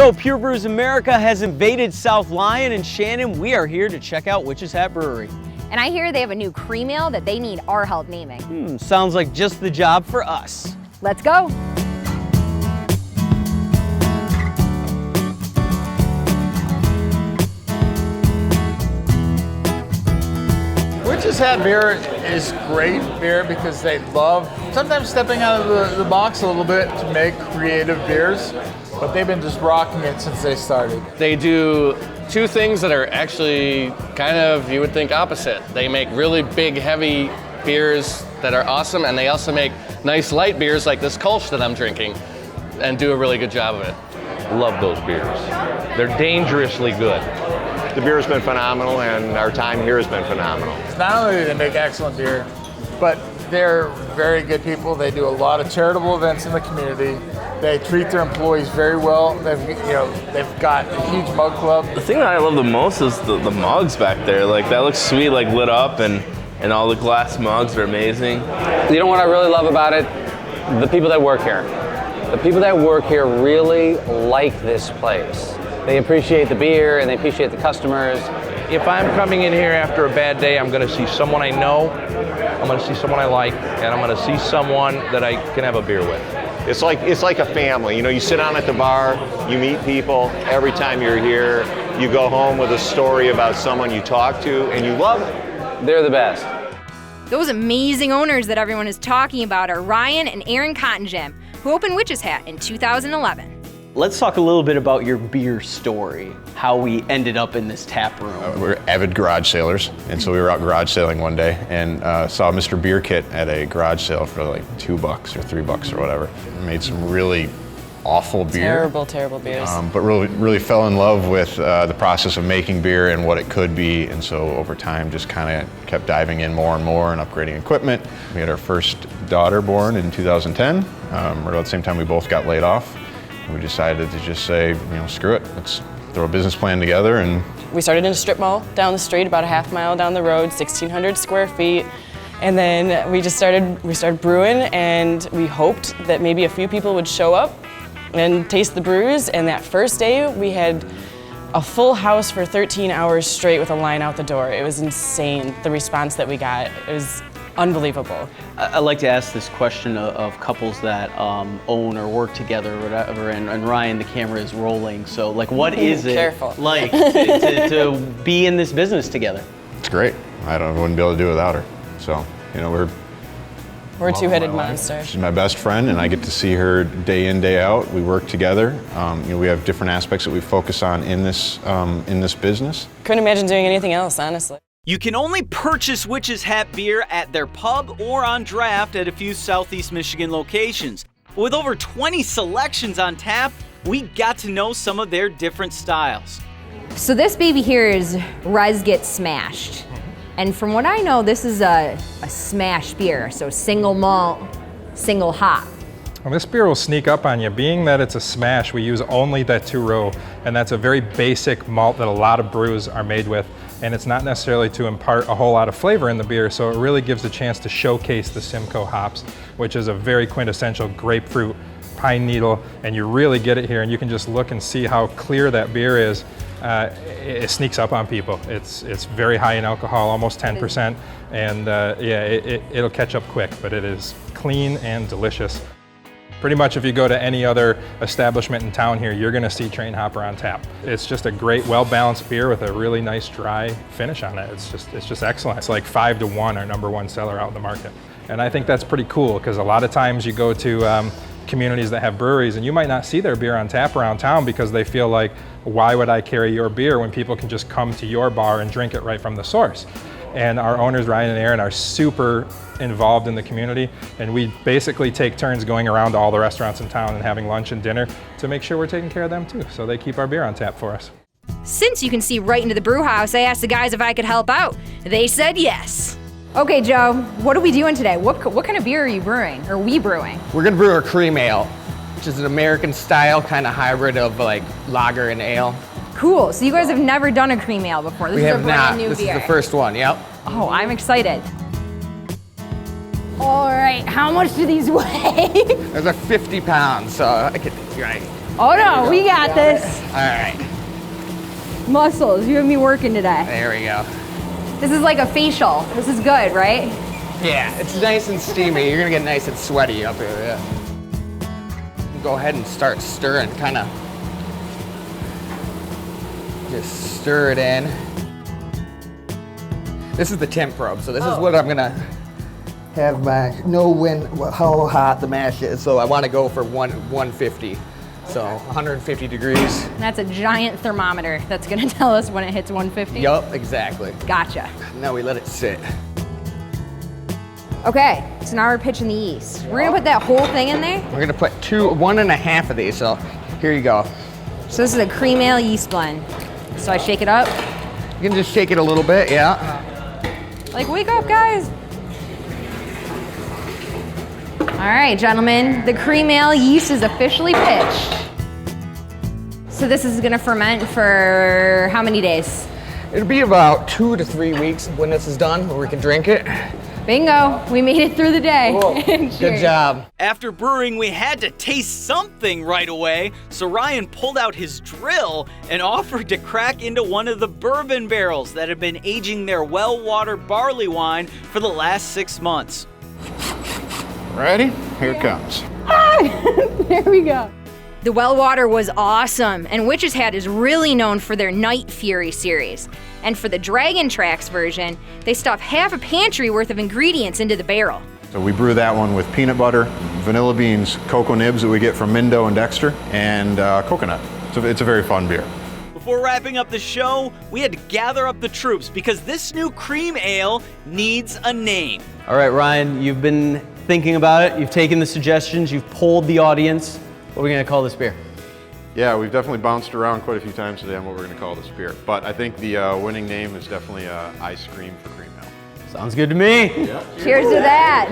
So Pure Brews America has invaded South Lyon, and Shannon, we are here to check out Witch's Hat Brewery. And I hear they have a new cream ale that they need our help naming. Sounds like just the job for us. Let's go. Witch's Hat beer is great beer because they love sometimes stepping out of the box a little bit to make creative beers, but they've been just rocking it since they started. They do two things that are actually kind of, you would think, opposite. They make really big, heavy beers that are awesome, and they also make nice light beers like this Kolsch that I'm drinking, and do a really good job of it. Love those beers. They're dangerously good. The beer has been phenomenal, and our time here has been phenomenal. Not only do they make excellent beer, but they're very good people. They do a lot of charitable events in the community. They treat their employees very well. They've got a huge mug club. The thing that I love the most is the mugs back there. Like, that looks sweet, like lit up, and all the glass mugs are amazing. You know what I really love about it? The people that work here. The people that work here really like this place. They appreciate the beer and they appreciate the customers. If I'm coming in here after a bad day, I'm going to see someone I know, I'm going to see someone I like, and I'm going to see someone that I can have a beer with. It's like a family. You know, you sit down at the bar, you meet people. Every time you're here, you go home with a story about someone you talk to and you love it. They're the best. Those amazing owners that everyone is talking about are Ryan and Aaron Cottingem, who opened Witch's Hat in 2011. Let's talk a little bit about your beer story, how we ended up in this tap room. We're avid garage sailors, and so we were out garage sailing one day and saw Mr. Beer Kit at a garage sale for like $2 or $3 or whatever. Made some really awful beer. Terrible beers. But really fell in love with the process of making beer and what it could be, and so over time just kind of kept diving in more and more and upgrading equipment. We had our first daughter born in 2010, right about the same time we both got laid off. We decided to just say, screw it, let's throw a business plan together. And we started in a strip mall down the street, about a half mile down the road, 1,600 square feet. And then we started brewing, and we hoped that maybe a few people would show up and taste the brews. And that first day, we had a full house for 13 hours straight with a line out the door. It was insane, the response that we got. It was unbelievable. I like to ask this question of couples that own or work together or whatever, and Ryan, the camera is rolling, so like what is it like to be in this business together? It's great. I wouldn't be able to do it without her. So, we're a two-headed monster. She's my best friend, and I get to see her day in, day out. We work together. We have different aspects that we focus on in this business. Couldn't imagine doing anything else, honestly. You can only purchase Witch's Hat beer at their pub or on draft at a few Southeast Michigan locations. With over 20 selections on tap, we got to know some of their different styles. So this baby here is Res Get Smashed. And from what I know, this is a smash beer, so single malt, single hop. Well, this beer will sneak up on you. Being that it's a smash, we use only that 2-row, and that's a very basic malt that a lot of brews are made with, and it's not necessarily to impart a whole lot of flavor in the beer, so it really gives a chance to showcase the Simcoe hops, which is a very quintessential grapefruit, pine needle, and you really get it here, and you can just look and see how clear that beer is. It sneaks up on people. It's very high in alcohol, almost 10%, and it'll catch up quick, but it is clean and delicious. Pretty much if you go to any other establishment in town here, you're gonna see Train Hopper on tap. It's just a great, well-balanced beer with a really nice dry finish on it. It's just excellent. It's like 5-1 our #1 seller out in the market. And I think that's pretty cool, because a lot of times you go to communities that have breweries and you might not see their beer on tap around town because they feel like, why would I carry your beer when people can just come to your bar and drink it right from the source? And our owners, Ryan and Aaron, are super involved in the community, and we basically take turns going around to all the restaurants in town and having lunch and dinner to make sure we're taking care of them too, so they keep our beer on tap for us. Since you can see right into the brew house, I asked the guys if I could help out. They said yes. Okay, Joe, what are we doing today? What kind of beer are you brewing, or we brewing? We're gonna brew a cream ale, which is an American style kind of hybrid of like lager and ale. Cool, so you guys have never done a cream ale before. This is a brand new beer. This is the first one, yep. Oh, I'm excited. All right, how much do these weigh? There's a 50 pounds, so I could, right. Oh no, we got this. All right, Muscles, you have me working today. there we go. This is like a facial. This is good, right? Yeah, it's nice and steamy. You're gonna get nice and sweaty up here, yeah. Go ahead and start stirring, kind of. Just stir it in. This is the temp probe, so this is what I'm gonna have how hot the mash is. So I want to go for 150, so 150 degrees. That's a giant thermometer that's gonna tell us when it hits 150. Yup, exactly. Gotcha. Now we let it sit. Okay, so now we're pitching the yeast. We're gonna put that whole thing in there. We're gonna put 1.5 of these. So here you go. So this is a cream ale yeast blend. So I shake it up. You can just shake it a little bit, yeah. Like, wake up, guys. All right, gentlemen, the cream ale yeast is officially pitched. So this is gonna ferment for how many days? It'll be about 2 to 3 weeks when this is done, where we can drink it. Bingo, we made it through the day. Cool. Good job. After brewing, we had to taste something right away, so Ryan pulled out his drill and offered to crack into one of the bourbon barrels that had been aging their well-water barley wine for the last 6 months. Ready? Here it comes. There we go. The well water was awesome, and Witch's Hat is really known for their Night Fury series. And for the Dragon Tracks version, they stuff half a pantry worth of ingredients into the barrel. So we brew that one with peanut butter, vanilla beans, cocoa nibs that we get from Mindo and Dexter, and coconut. So it's a very fun beer. Before wrapping up the show, we had to gather up the troops because this new cream ale needs a name. All right, Ryan, you've been thinking about it. You've taken the suggestions. You've polled the audience. What are we going to call this beer? Yeah, we've definitely bounced around quite a few times today on what we're going to call this beer. But I think the winning name is definitely Ice Cream for Cream Ale. Sounds good to me. Yeah. Cheers to that.